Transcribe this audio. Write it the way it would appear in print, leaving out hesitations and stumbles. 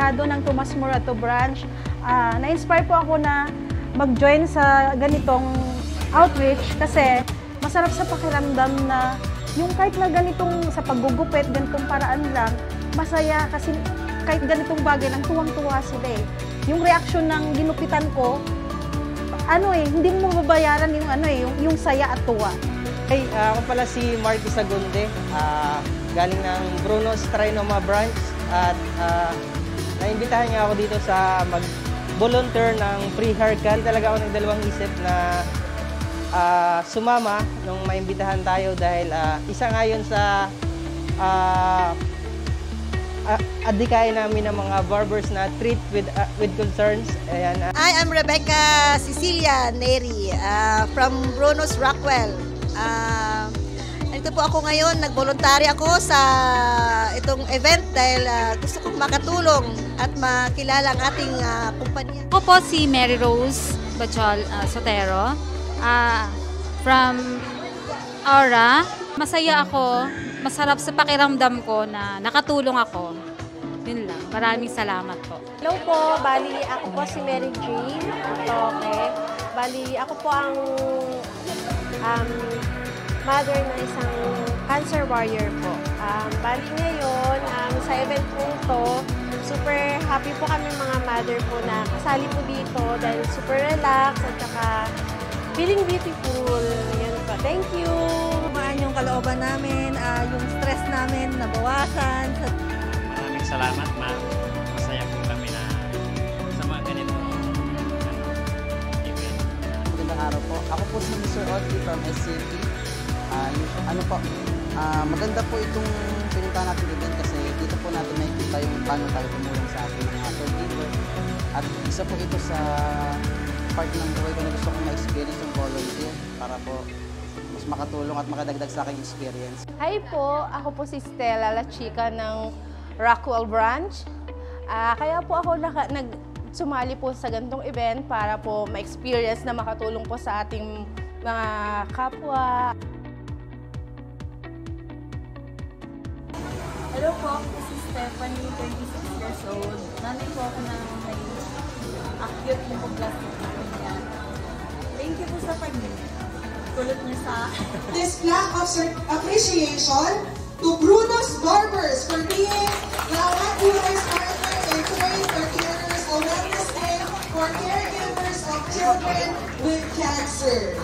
merkado ng Tomas Morato branch. Na-inspire po ako na mag-join sa ganitong outreach kasi masarap sa pakiramdam na yung kahit na ganitong sa paggugupit, ganitong paraan lang, masaya kasi kahit ganitong bagay lang, tuwang-tuwa sila eh. Yung reaksyon ng ginupitan ko, hindi mo mababayaran yung saya at tuwa. Hey, ako pala si Marky Sagunde, galing ng Bruno's Trinoma branch at naimbitahan niya ako dito sa mag-volunteer ng free haircut. Talaga ako nagdalawang isip na sumama nung maimbitahan tayo dahil isa nga yun sa adikain namin ng mga barbers na treat with concerns. Ayan. I am Rebecca Cecilia Neri from Bruno's Rockwell. Nandito po ako ngayon, nag-voluntary ako sa itong event dahil gusto kong makatulong at makilala ang ating kumpanya. Ako po si Mary Rose Bachol Sotero from Aura. Masaya ako, masarap sa pakiramdam ko na nakatulong ako. Yun lang, maraming salamat po. Hello po, bali ako po si Mary Jane. Okay. Bali ako po ang mother ng isang cancer warrior po. Bali ngayon, sa event po ito, super happy po kami mga mother po na kasali po dito dahil super relax at saka feeling beautiful. Yan po. Thank you! Kumaan yung kalooban namin, yung stress namin nabawasan. Maraming salamat, ma'am. Masaya po kami na sa mga ganito event. Magandang araw po. Ako po si Mr. Audrey from SCP. Maganda po itong pinuntahan natin event kasi dito po natin nakikita yung paano tayo tumulong sa ating caregiver. At isa po ito sa part ng buhay ko na gusto kong ma-experience yung volunteer para po mas makatulong at makadagdag sa aking experience. Hi po, ako po si Stella La Chica ng Rockwell branch. Kaya po ako sumali po sa ganitong event para po ma-experience na makatulong po sa ating mga kapwa. Hello po, ako si Stephanie, 26 years old. Nanay po ako ng may acute lymphoblastic leukemia. Thank you po sa pag-kulot niyo sa this plaque of appreciation to Bruno's Barbers for being the Honduras partner and trade for carers of wellness day for caregivers of children with cancer.